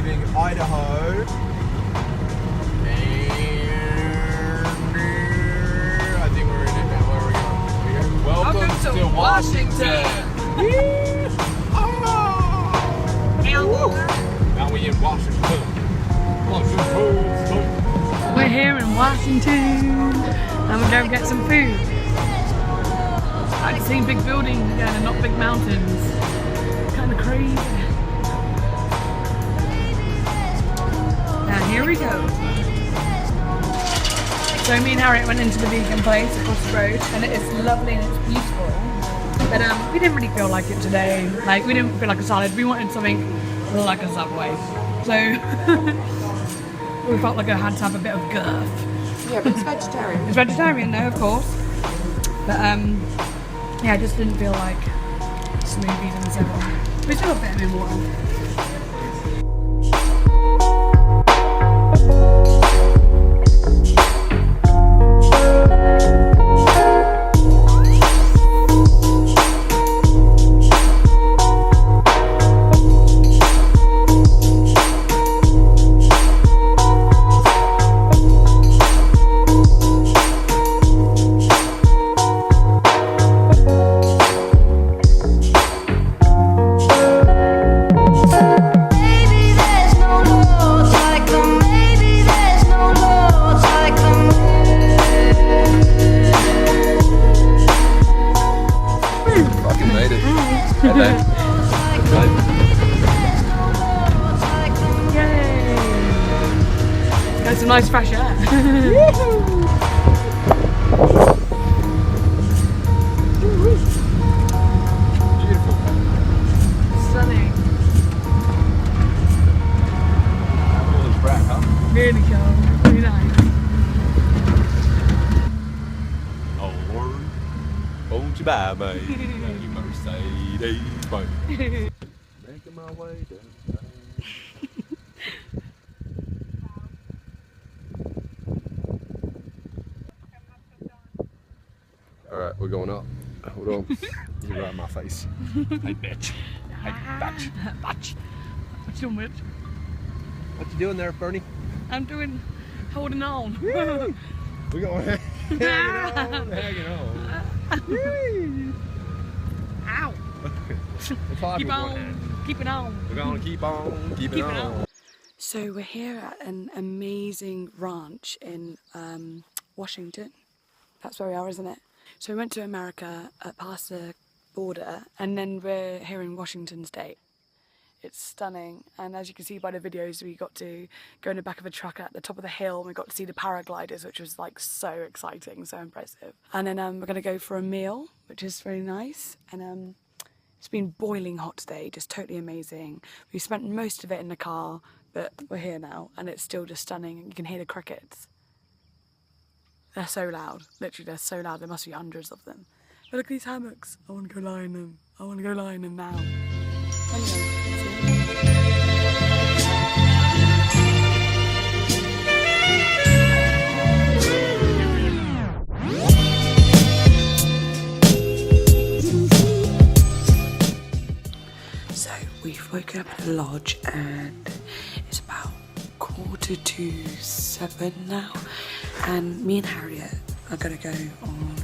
leaving Idaho. And I think we're in it now. Where are we going? Welcome to Washington. Now we in Washington. We're here in Washington and we're going to get some food. I've seen big buildings again and not big mountains. Kind of crazy. Now here we go. So me and Harriet went into the vegan place across the road and it is lovely and it's beautiful. But we didn't really feel like it today. Like we didn't feel like a salad. We wanted something like a Subway. So we felt like I had to have a bit of girth. Yeah, but it's vegetarian. It's vegetarian though, of course. But yeah, I just didn't feel like smoothies and so on. We still got vitamin water. Some nice fresh air. Beautiful. Stunning. Really crap, huh? Really cool. Really nice. Oh Lord, won't you buy me a Mercedes Benz? Making my way down. Alright, we're going up. Hold on. You're right in my face. Hey bitch. Hey bitch. Batch. What's your bitch? What you doing there, Bernie? I'm holding on. We're going hanging on. Ow. Keep on. Keep it on. We're gonna keep on keeping on. So we're here at an amazing ranch in Washington. That's where we are, isn't it? So we went to America past the border and then we're here in Washington State. It's stunning, and as you can see by the videos, we got to go in the back of a truck at the top of the hill and we got to see the paragliders, which was like so exciting, so impressive. And then we're going to go for a meal, which is really nice. And it's been boiling hot today, just totally amazing. We spent most of it in the car, but we're here now and it's still just stunning. You can hear the crickets. They're so loud, literally they're so loud, there must be hundreds of them. But look at these hammocks, I want to go lie in them. I want to go lie in them now. Anyway, so we've woken up at a lodge and it's about 6:45 now. And me and Harriet are going to go on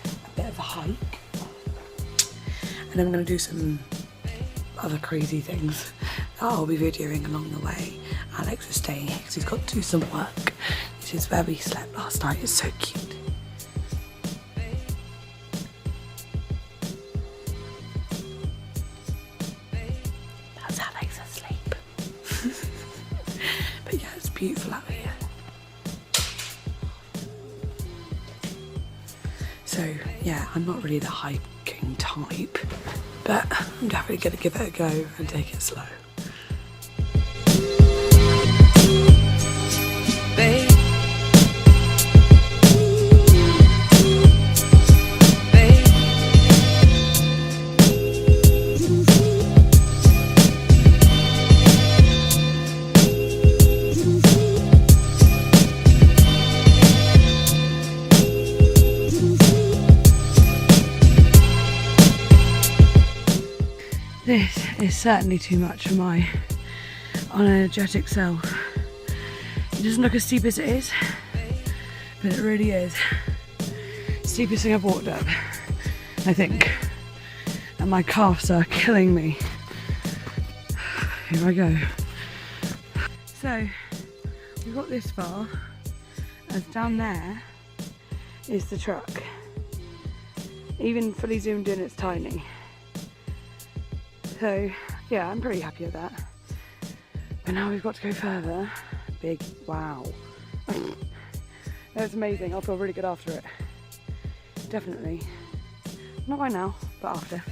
a bit of a hike and then we're going to do some other crazy things that I'll be videoing along the way. Alex is staying here because he's got to do some work. This is where we slept last night. It's so cute. That's Alex asleep. But yeah, it's beautiful out here. So yeah, I'm not really the hiking type, but I'm definitely going to give it a go and take it slow. Babe. This is certainly too much for my unenergetic self. It doesn't look as steep as it is, but it really is. Steepest thing I've walked up, I think. And my calves are killing me. Here I go. So, we got this far, as down there is the truck. Even fully zoomed in, it's tiny. So, yeah, I'm pretty happy with that. But now we've got to go further. Big wow. That's amazing. I'll feel really good after it. Definitely. Not right now, but after.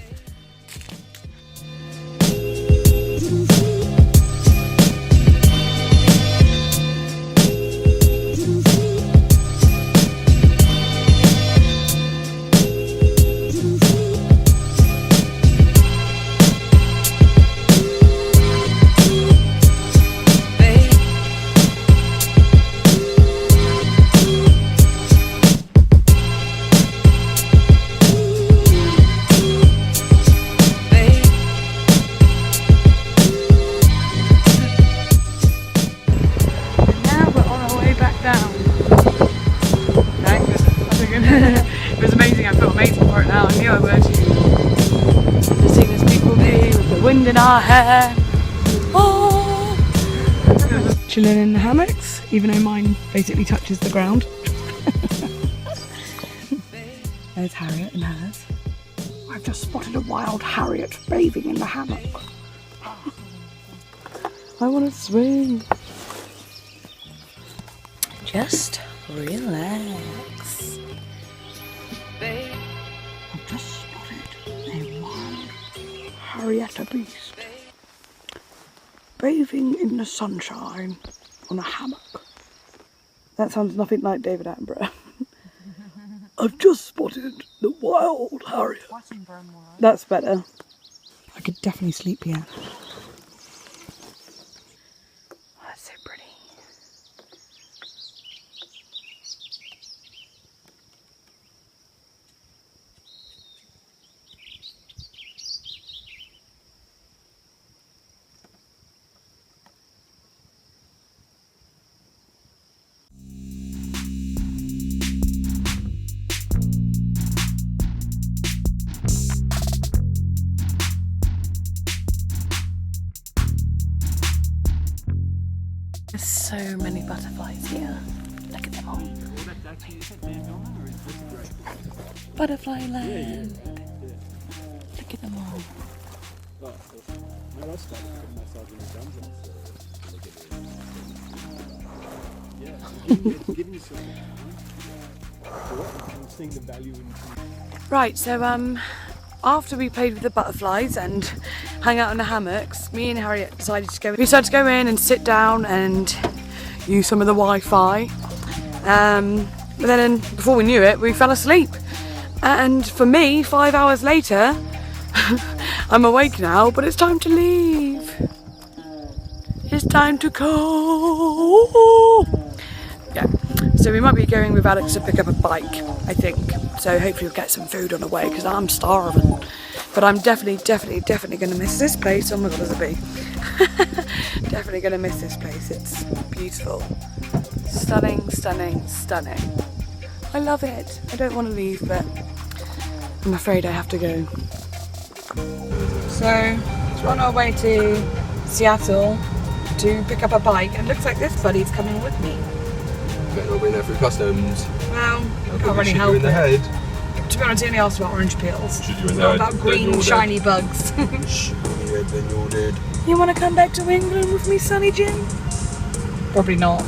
It was amazing, I feel amazing for it now, I knew I would. Just seeing this people be with the wind in our hair. Oh. Chilling in the hammocks, even though mine basically touches the ground. There's Harriet and hers. I've just spotted a wild Harriet bathing in the hammock. I want to swing. Just relax. I've just spotted a wild Harrietta beast bathing in the sunshine on a hammock. That sounds nothing like David Attenborough. I've just spotted the wild Harriet. That's better. I could definitely sleep here. That's so pretty. There's so many butterflies here. Look at them all. Butterfly land. Look at them all. Right, so after we played with the butterflies and hung out in the hammocks, me and Harriet decided to go. We decided to go in and sit down and use some of the Wi-Fi. But then before we knew it, we fell asleep. And for me, 5 hours later, I'm awake now, but it's time to leave. It's time to go. Yeah, so we might be going with Alex to pick up a bike, I think. So hopefully we'll get some food on the way because I'm starving. But I'm definitely going to miss this place. Oh my god, there's a bee. Definitely going to miss this place. It's beautiful. Stunning, stunning, stunning. I love it. I don't want to leave, but I'm afraid I have to go. So, on our way to Seattle to pick up a bike, and it looks like this buddy's coming with me. Better not be there through customs. Well, I can't really help in the it. head. To be honest, he only asked about orange peels. Shoot you in the Not head. about Then green you're shiny dead. bugs. Shh, then you're dead. You want to come back to England with me, Sonny Jim? Probably not.